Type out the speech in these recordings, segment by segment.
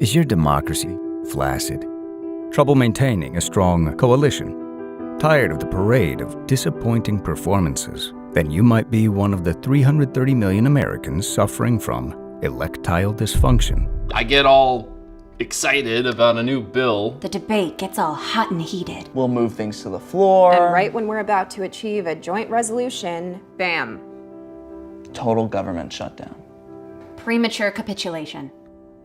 Is your democracy flaccid? Trouble maintaining a strong coalition? Tired of the parade of disappointing performances? Then you might be one of the 330 million Americans suffering from electile dysfunction. I get all excited about a new bill. The debate gets all hot and heated. We'll move things to the floor. And right when we're about to achieve a joint resolution, bam. Total government shutdown. Premature capitulation.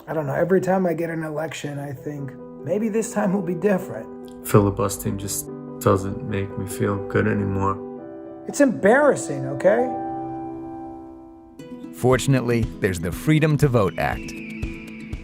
I don't know, every time I get an election, I think, maybe this time will be different. Filibustering just doesn't make me feel good anymore. It's embarrassing, okay? Fortunately, there's the Freedom to Vote Act.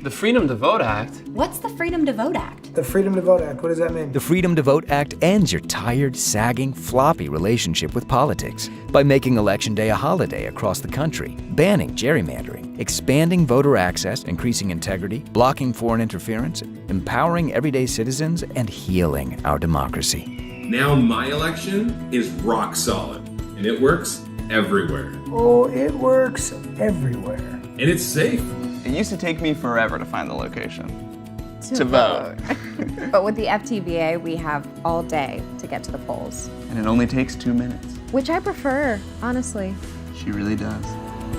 The Freedom to Vote Act? What's the Freedom to Vote Act? The Freedom to Vote Act, what does that mean? The Freedom to Vote Act ends your tired, sagging, floppy relationship with politics by making Election Day a holiday across the country, banning gerrymandering, expanding voter access, increasing integrity, blocking foreign interference, empowering everyday citizens, and healing our democracy. Now my election is rock solid, and it works everywhere. Oh, it works everywhere. And it's safe. It used to take me forever to find the location. To vote. But with the FTVA, we have all day to get to the polls. And it only takes 2 minutes. Which I prefer, honestly. She really does.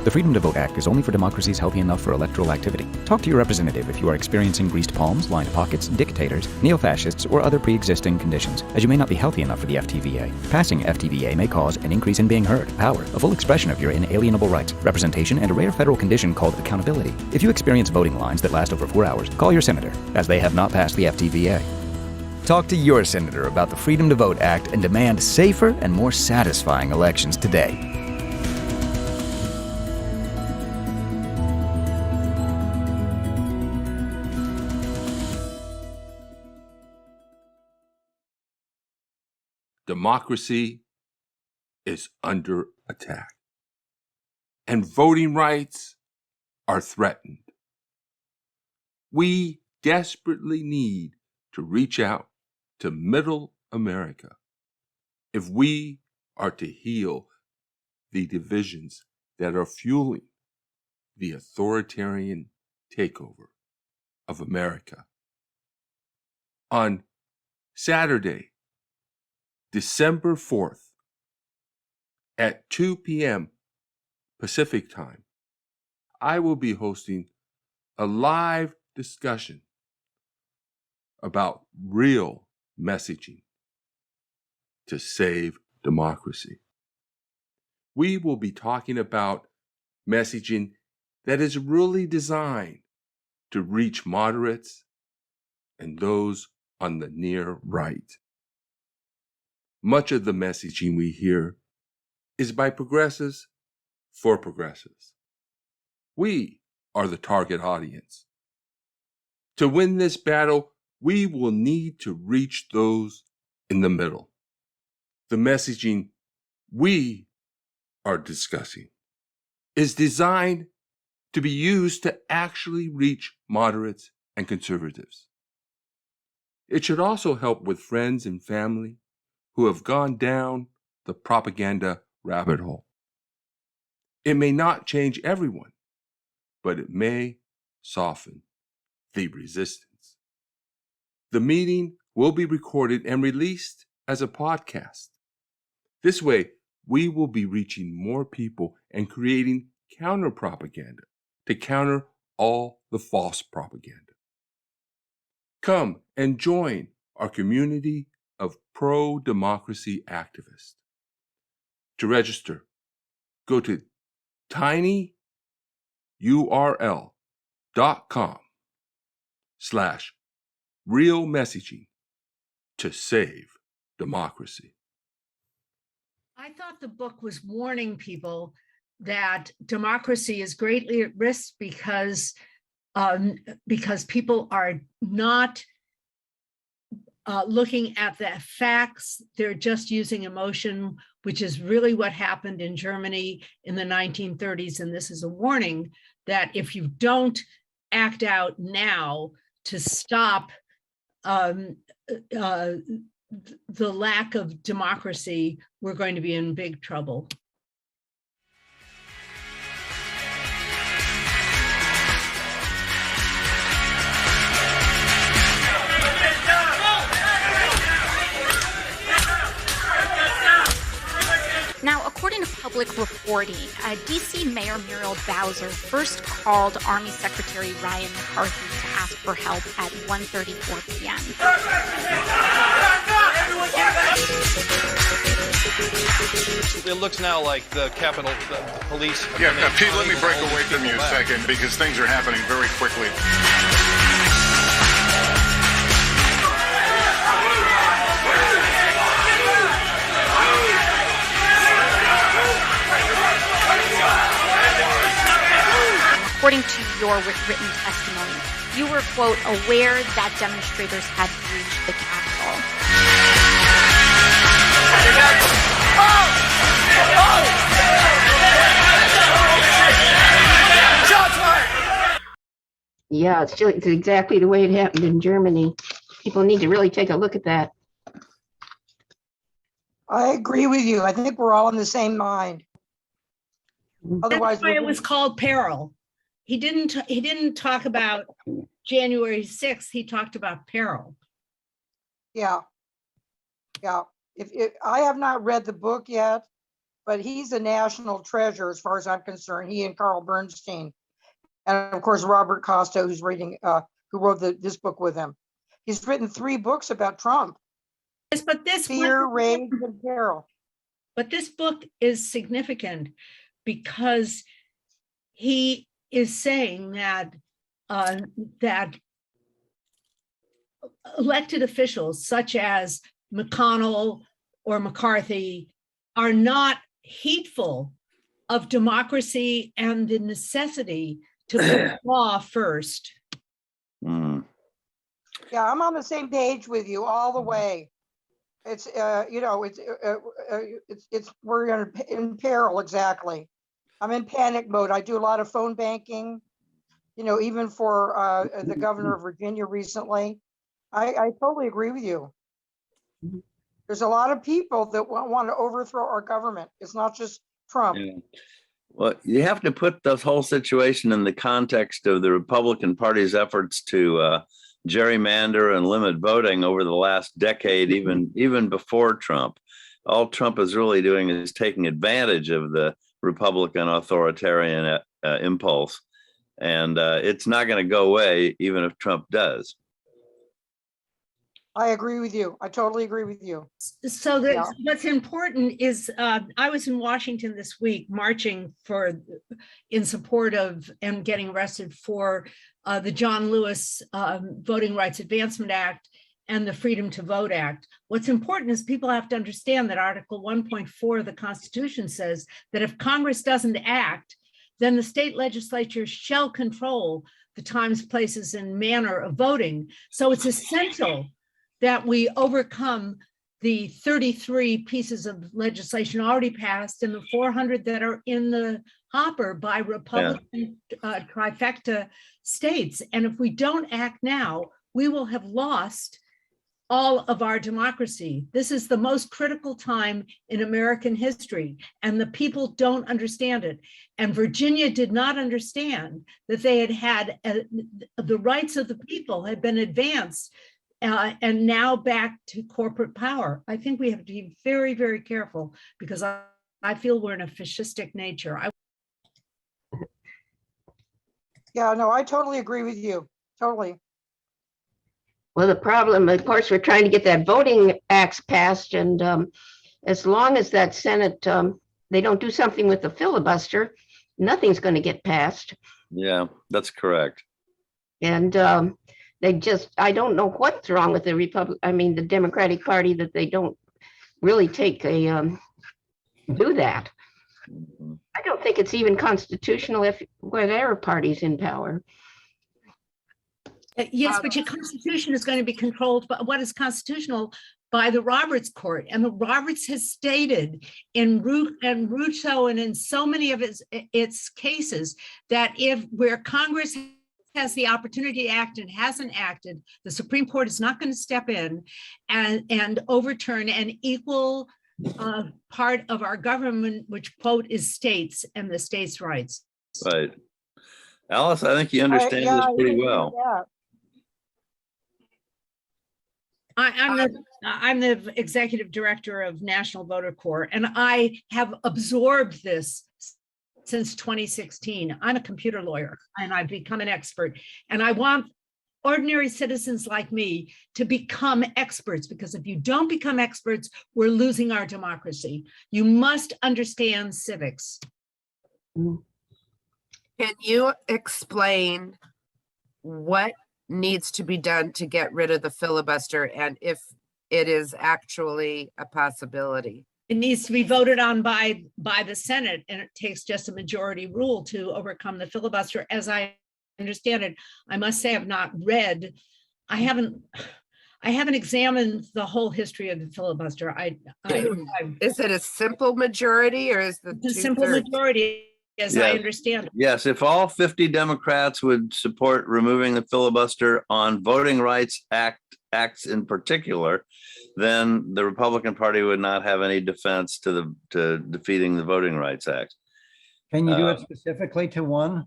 The Freedom to Vote Act is only for democracies healthy enough for electoral activity. Talk to your representative if you are experiencing greased palms, lined pockets, dictators, neo-fascists, or other pre-existing conditions, as you may not be healthy enough for the FTVA. Passing FTVA may cause an increase in being heard, power, a full expression of your inalienable rights, representation, and a rare federal condition called accountability. If you experience voting lines that last over 4 hours, call your senator, as they have not passed the FTVA. Talk to your senator about the Freedom to Vote Act and demand safer and more satisfying elections today. Democracy is under attack, and voting rights are threatened. We desperately need to reach out to Middle America if we are to heal the divisions that are fueling the authoritarian takeover of America. On Saturday, December 4th, at 2 p.m. Pacific Time, I will be hosting a live discussion about real messaging to save democracy. We will be talking about messaging that is really designed to reach moderates and those on the near right. Much of the messaging we hear is by progressives for progressives. We are the target audience. To win this battle, we will need to reach those in the middle. The messaging we are discussing is designed to be used to actually reach moderates and conservatives. It should also help with friends and family who have gone down the propaganda rabbit hole. It may not change everyone, but it may soften the resistance. The meeting will be recorded and released as a podcast. This way, we will be reaching more people and creating counter-propaganda to counter all the false propaganda. Come and join our community of pro-democracy activists. To register, go to tinyurl.com/real messaging to save democracy. I thought the book was warning people that democracy is greatly at risk because people are not looking at the facts. They're just using emotion, which is really what happened in Germany in the 1930s. And this is a warning that if you don't act out now to stop the lack of democracy, we're going to be in big trouble. public reporting, DC Mayor Muriel Bowser first called Army Secretary Ryan McCarthy to ask for help at 1:34 p.m. It looks now like the Capitol Police. Yeah, Pete, let me break away from you a second because things are happening very quickly. According to your written testimony, you were, quote, aware that demonstrators had breached the Capitol. Yeah, it's exactly the way it happened in Germany. People need to really take a look at that. I agree with you. I think we're all in the same mind. Otherwise, that's why it was called Peril. He didn't talk about January 6th. He talked about Peril. Yeah. If I have not read the book yet, but he's a national treasure as far as I'm concerned. He and Carl Bernstein, and of course Robert Costa, who wrote this book with him. He's written 3 books about Trump. Yes, but this Fear, Rage, and Peril. But this book is significant because he is saying that that elected officials such as McConnell or McCarthy are not heedful of democracy and the necessity to put law first. Yeah, I'm on the same page with you all the way. It's we're in peril, exactly. I'm in panic mode. I do a lot of phone banking, even for the governor of Virginia recently. I totally agree with you. There's a lot of people that want to overthrow our government. It's not just Trump. Yeah. Well, you have to put this whole situation in the context of the Republican Party's efforts to gerrymander and limit voting over the last decade, even before Trump. All Trump is really doing is taking advantage of the Republican authoritarian impulse. And it's not going to go away, even if Trump does. I agree with you. I totally agree with you. So what's important is I was in Washington this week marching in support of and getting arrested for the John Lewis Voting Rights Advancement Act and the Freedom to Vote Act. What's important is people have to understand that Article 1.4 of the Constitution says that if Congress doesn't act, then the state legislature shall control the times, places, and manner of voting. So it's essential that we overcome the 33 pieces of legislation already passed and the 400 that are in the hopper by Republican trifecta states. And if we don't act now, we will have lost all of our democracy. This is the most critical time in American history, and the people don't understand it. And Virginia did not understand that they had the rights of the people had been advanced and now back to corporate power. I think we have to be very, very careful because I feel we're in a fascistic nature. Yeah, no, I totally agree with you. Totally. Well, the problem, of course, we're trying to get that voting acts passed, and as long as that Senate, they don't do something with the filibuster, nothing's going to get passed. Yeah, that's correct. And I don't know what's wrong with the Democratic Party, that they don't really do that. I don't think it's even constitutional if whatever party's in power. Yes, but your constitution is going to be controlled by what is constitutional by the Roberts Court. And the Roberts has stated in Russo and in so many of its cases that where Congress has the opportunity to act and hasn't acted, the Supreme Court is not going to step in and overturn an equal part of our government, which, quote, is states and the states' rights. Right. Alice, I think you understand this pretty well. I'm the executive director of National Voter Corps, and I have absorbed this since 2016. I'm a computer lawyer, and I've become an expert, and I want ordinary citizens like me to become experts, because if you don't become experts, we're losing our democracy. You must understand civics. Can you explain what needs to be done to get rid of the filibuster, and if it is actually a possibility? It needs to be voted on by the Senate, and it takes just a majority rule to overcome the filibuster, as I understand it. I must say I've not read, I haven't examined the whole history of the filibuster. Is it a simple majority, or is it a simple majority, as I understand it? Yes, if all 50 Democrats would support removing the filibuster on voting rights acts in particular, then the Republican Party would not have any defense to defeating the Voting Rights Act. Can you do it specifically to one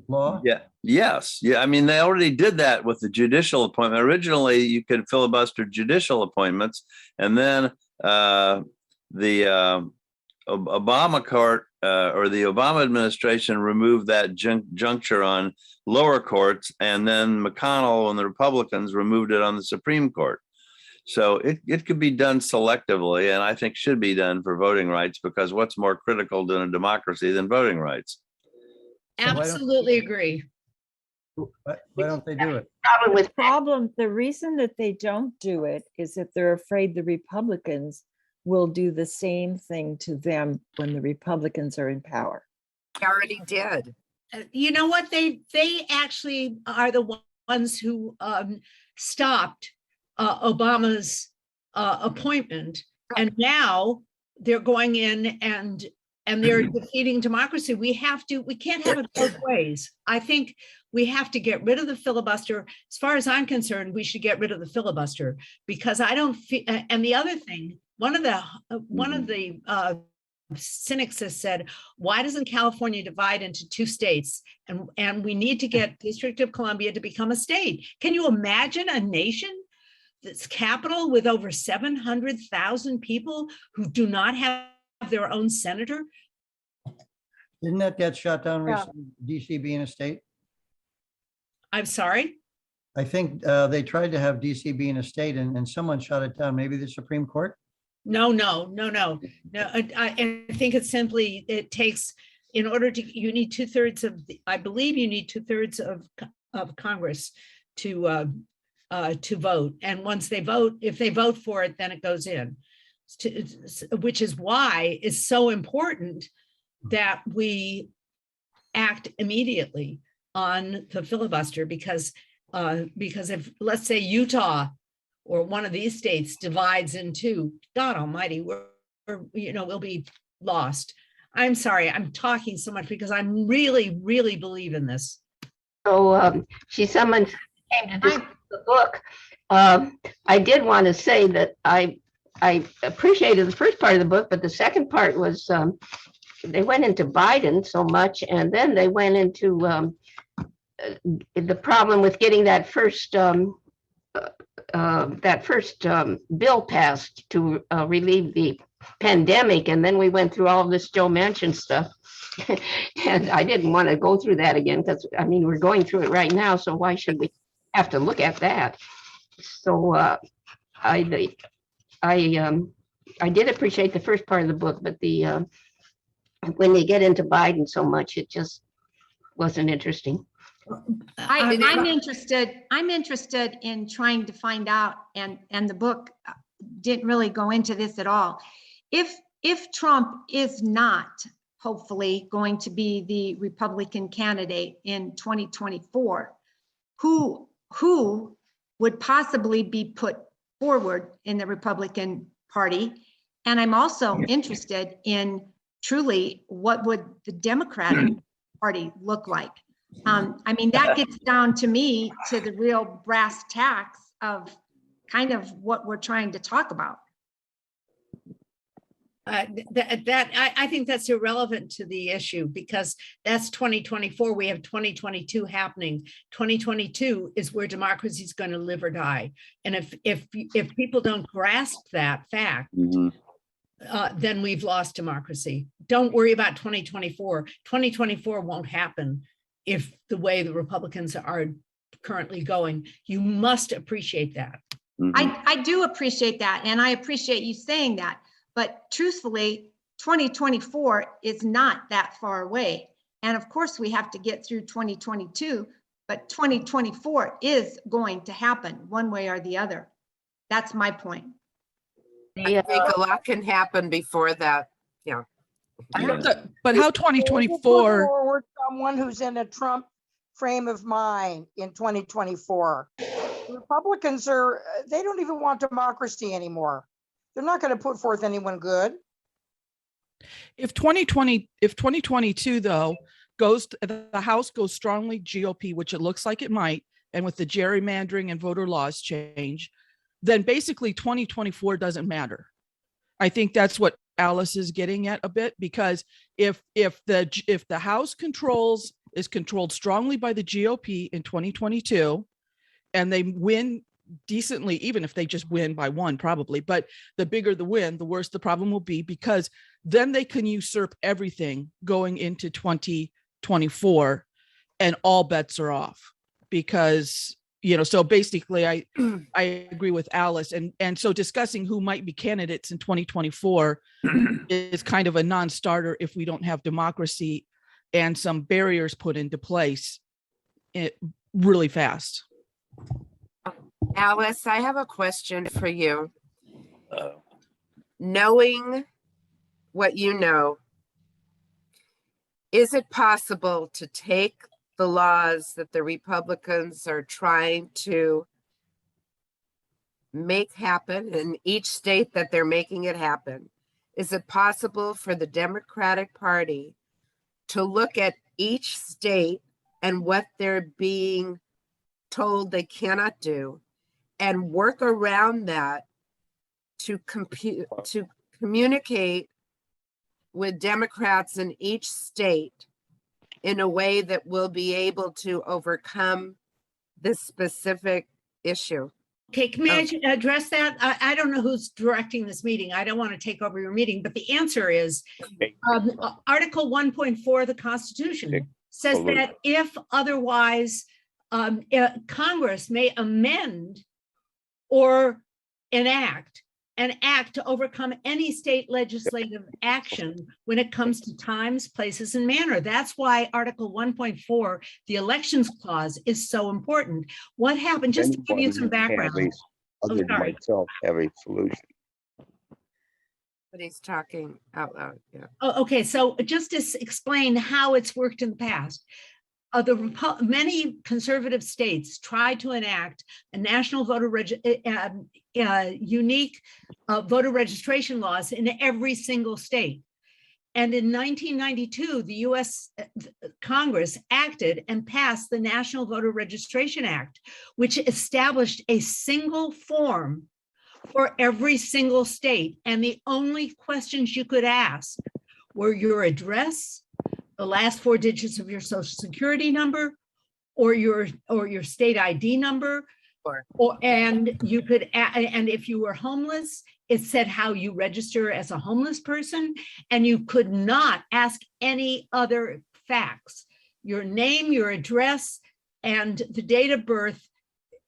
law? Yeah. Yes. Yeah. I mean, they already did that with the judicial appointment. Originally, you could filibuster judicial appointments, and then the Obama court or the Obama administration removed that juncture on lower courts, and then McConnell and the Republicans removed it on the Supreme Court. So it could be done selectively, and I think should be done for voting rights, because what's more critical to a democracy than voting rights? Absolutely agree. Why don't they do it? The reason that they don't do it is that they're afraid the Republicans will do the same thing to them when the Republicans are in power. They already did. You know what? They actually are the ones who stopped Obama's appointment, and now they're going in and they're defeating democracy. We can't have it both ways. I think we have to get rid of the filibuster. As far as I'm concerned, we should get rid of the filibuster, because I don't feel, and the other thing, one of the cynics has said, why doesn't California divide into two states? And we need to get District of Columbia to become a state. Can you imagine a nation that's capital with over 700,000 people who do not have their own senator? Didn't that get shut down recently, DC being a state? I'm sorry? I think they tried to have DC being a state, and someone shut it down, maybe the Supreme Court? No. I think it's simply, it takes, in order to, you need 2/3 of the, I believe you need 2/3 of Congress to vote. And once they vote, if they vote for it, then it goes in, which is why it's so important that we act immediately on the filibuster, because if, let's say, Utah or one of these states divides in two, God almighty, we'll be lost. I'm sorry, I'm talking so much because I'm really, really believe in this. So someone came to discuss the book. I did want to say that I appreciated the first part of the book, but the second part was they went into Biden so much, and then they went into the problem with getting that first bill passed to relieve the pandemic, and then we went through all of this Joe Manchin stuff. And I didn't want to go through that again, because I mean, we're going through it right now, so why should we have to look at that? So I did appreciate the first part of the book, but the when they get into Biden so much, it just wasn't interesting. I'm interested in trying to find out, and the book didn't really go into this at all. If Trump is not hopefully going to be the Republican candidate in 2024, who would possibly be put forward in the Republican Party? And I'm also interested in truly what would the Democratic Party look like? I mean, that gets down to me to the real brass tacks of kind of what we're trying to talk about. I think that's irrelevant to the issue because that's 2024. We have 2022 happening. 2022 is where democracy is going to live or die. And if people don't grasp that fact, then we've lost democracy. Don't worry about 2024. 2024 won't happen if the way the Republicans are currently going. You must appreciate that. I do appreciate that. And I appreciate you saying that. But truthfully, 2024 is not that far away. And of course, we have to get through 2022, but 2024 is going to happen one way or the other. That's my point. I think a lot can happen before that. Yeah. But how 2024? Forward someone who's in a Trump frame of mind in 2024. Republicans they don't even want democracy anymore. They're not going to put forth anyone good. If 2022 though the House goes strongly GOP, which it looks like it might, and with the gerrymandering and voter laws change, then basically 2024 doesn't matter. I think that's what Alice is getting at a bit, because if the House is controlled strongly by the GOP in 2022, and they win decently, even if they just win by one, probably, but the bigger the win, the worse the problem will be, because then they can usurp everything going into 2024 and all bets are off. Because, so basically I agree with Alice. And so discussing who might be candidates in 2024 is kind of a non-starter if we don't have democracy and some barriers put into place really fast. Alice, I have a question for you. Knowing what you know, is it possible to take the laws that the Republicans are trying to make happen in each state that they're making it happen? Is it possible for the Democratic Party to look at each state and what they're being told they cannot do and work around that to communicate with Democrats in each state in a way that will be able to overcome this specific issue? Okay, can I address that? I don't know who's directing this meeting. I don't want to take over your meeting, but the answer is Article 1.4 of the Constitution says that if otherwise, Congress may amend or enact an act to overcome any state legislative action when it comes to times, places, and manner. That's why Article 1.4, the elections clause, is so important. What happened, just to give you some background. Other than myself have a solution. But he's talking out loud, yeah. Oh, okay, so just to explain how it's worked in the past. Many conservative states tried to enact a national unique voter registration laws in every single state. And in 1992, the US Congress acted and passed the National Voter Registration Act, which established a single form for every single state. And the only questions you could ask were your address, the last four digits of your social security number, or your state ID number, and you could, and if you were homeless, it said how you register as a homeless person, and you could not ask any other facts. Your name, your address, and the date of birth,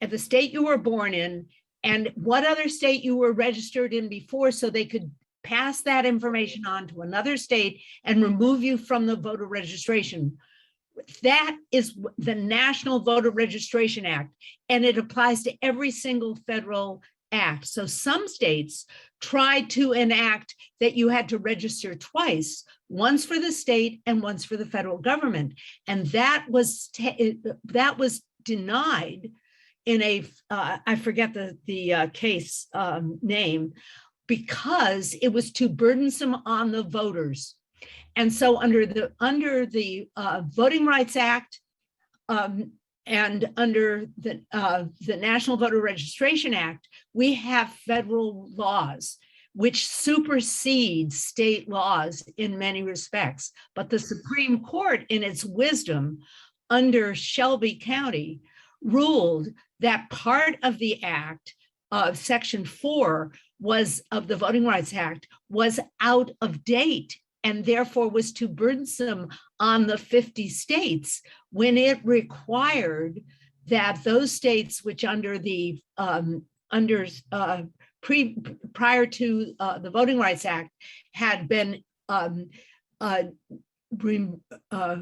and the state you were born in, and what other state you were registered in before, so they could pass that information on to another state and remove you from the voter registration. That is the National Voter Registration Act, and it applies to every single federal act. So some states tried to enact that you had to register twice, once for the state and once for the federal government. And that was denied in a, I forget the case name, because it was too burdensome on the voters. And so under the Voting Rights Act and under the National Voter Registration Act, we have federal laws which supersedes state laws in many respects. But the Supreme Court, in its wisdom, under Shelby County, ruled that part of the act, Section 4 of the Voting Rights Act, was out of date and therefore was too burdensome on the 50 states when it required that those states which prior to the Voting Rights Act had been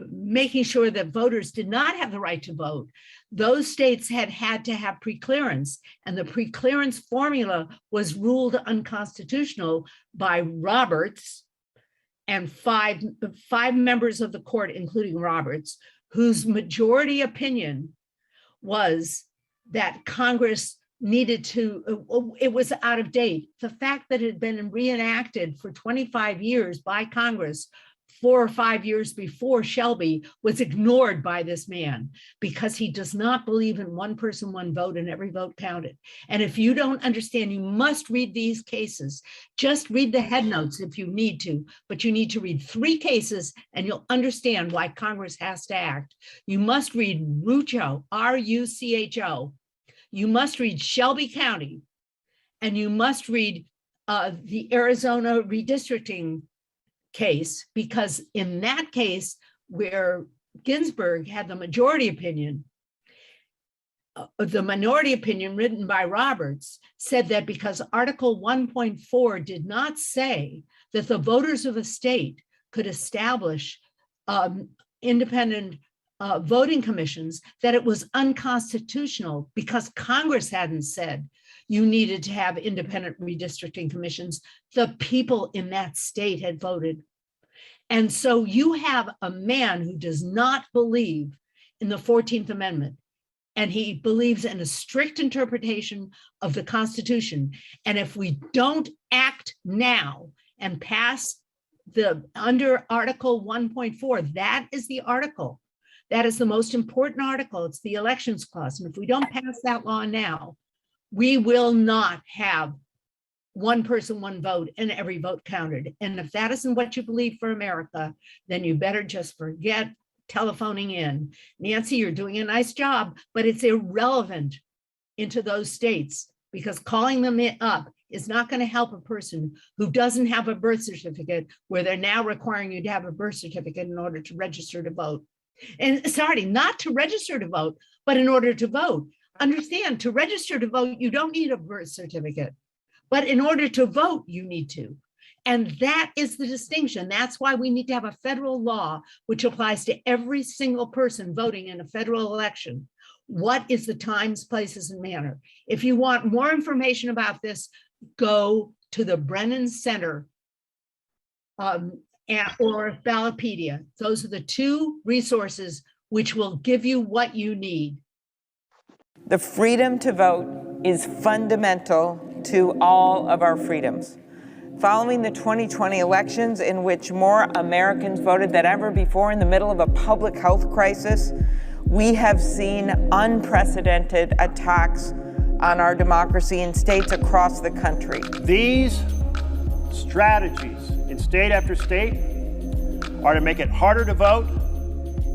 making sure that voters did not have the right to vote, those states had to have preclearance, and the preclearance formula was ruled unconstitutional by Roberts and five members of the court, including Roberts, whose majority opinion was that Congress needed to, it was out of date. The fact that it had been reenacted for 25 years by Congress 4 or 5 years before Shelby was ignored by this man because he does not believe in one person, one vote, and every vote counted. And if you don't understand, you must read these cases. Just read the headnotes if you need to, but you need to read 3 cases and you'll understand why Congress has to act. You must read Rucho, R-U-C-H-O. You must read Shelby County, and you must read the Arizona redistricting case, because in that case where Ginsburg had the majority opinion, the minority opinion written by Roberts said that because Article 1.4 did not say that the voters of a state could establish independent voting commissions, that it was unconstitutional because Congress hadn't said you needed to have independent redistricting commissions. The people in that state had voted. And so you have a man who does not believe in the 14th Amendment, and he believes in a strict interpretation of the Constitution. And if we don't act now and pass under Article 1.4, that is the article. That is the most important article. It's the Elections Clause. And if we don't pass that law now, we will not have one person, one vote, and every vote counted. And if that isn't what you believe for America, then you better just forget telephoning in. Nancy, you're doing a nice job, but it's irrelevant into those states, because calling them up is not going to help a person who doesn't have a birth certificate, where they're now requiring you to have a birth certificate in order to register to vote. And sorry, not to register to vote, but in order to vote. Understand, to register to vote, you don't need a birth certificate, but in order to vote, you need to. And that is the distinction. That's why we need to have a federal law which applies to every single person voting in a federal election. What is the times, places, and manner? If you want more information about this, go to the Brennan Center or Ballotpedia. Those are the 2 resources which will give you what you need. The freedom to vote is fundamental to all of our freedoms. Following the 2020 elections, in which more Americans voted than ever before in the middle of a public health crisis, we have seen unprecedented attacks on our democracy in states across the country. These strategies in state after state are to make it harder to vote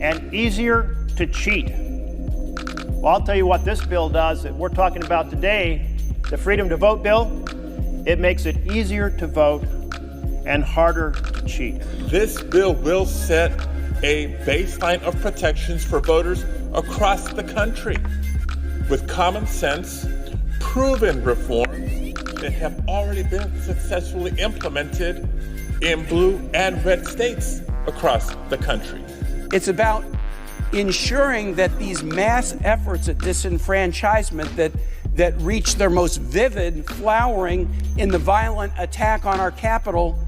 and easier to cheat. Well, I'll tell you what this bill does that we're talking about today, the Freedom to Vote bill. It makes it easier to vote and harder to cheat. This bill will set a baseline of protections for voters across the country with common sense, proven reforms that have already been successfully implemented in blue and red states across the country. It's about ensuring that these mass efforts at disenfranchisement that reach their most vivid flowering in the violent attack on our Capitol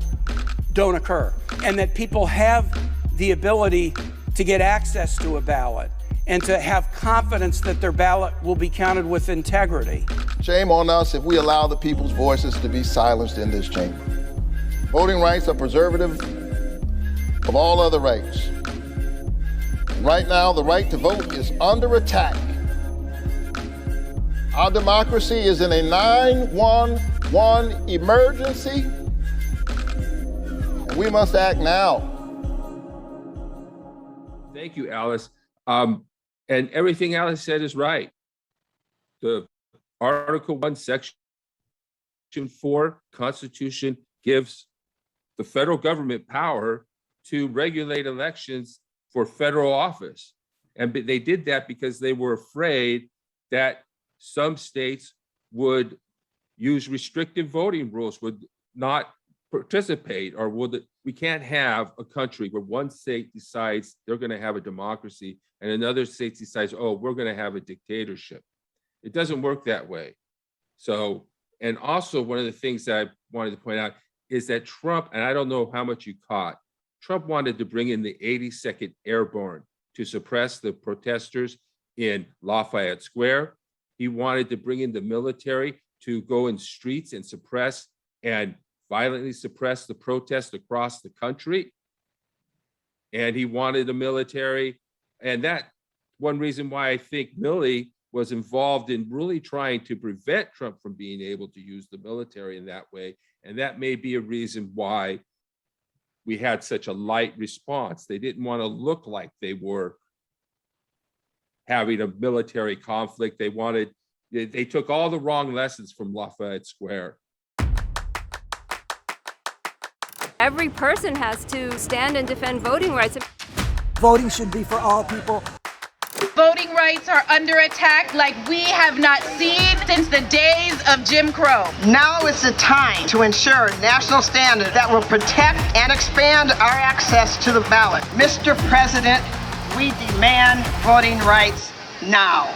don't occur, and that people have the ability to get access to a ballot and to have confidence that their ballot will be counted with integrity. Shame on us if we allow the people's voices to be silenced in this chamber. Voting rights are preservative of all other rights. Right now, the right to vote is under attack. Our democracy is in a 9-1 one emergency, and we must act now. Thank you, Alice. And everything Alice said is right. The Article 1, Section 4 Constitution gives the federal government power to regulate elections for federal office. And they did that because they were afraid that some states would use restrictive voting rules, would not participate, or we can't have a country where one state decides they're going to have a democracy and another state decides, oh, we're going to have a dictatorship. It doesn't work that way. So, and also one of the things that I wanted to point out is that Trump, and I don't know how much you caught, Trump wanted to bring in the 82nd Airborne to suppress the protesters in Lafayette Square. He wanted to bring in the military to go in streets and suppress and violently suppress the protests across the country. And he wanted the military. And that one reason why I think Milley was involved in really trying to prevent Trump from being able to use the military in that way. And that may be a reason why we had such a light response. They didn't want to look like they were having a military conflict. They took all the wrong lessons from Lafayette Square. Every person has to stand and defend voting rights. Voting should be for all people. Voting rights are under attack like we have not seen since the days of Jim Crow. Now is the time to ensure national standards that will protect and expand our access to the ballot. Mr. President, we demand voting rights now.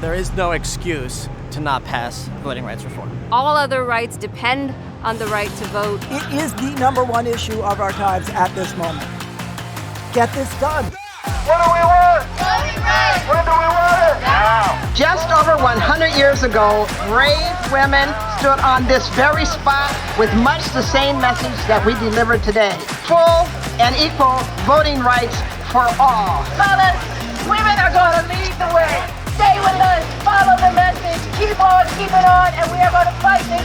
There is no excuse to not pass voting rights reform. All other rights depend on the right to vote. It is the #1 issue of our times at this moment. Get this done. What do we want? Voting rights. When do we want it? Now. Just over 100 years ago, brave women stood on this very spot with much the same message that we deliver today. Full and equal voting rights for all. Fellas, women are going to lead the way. Stay with us, follow the message, keep on keeping on, and we are going to fight this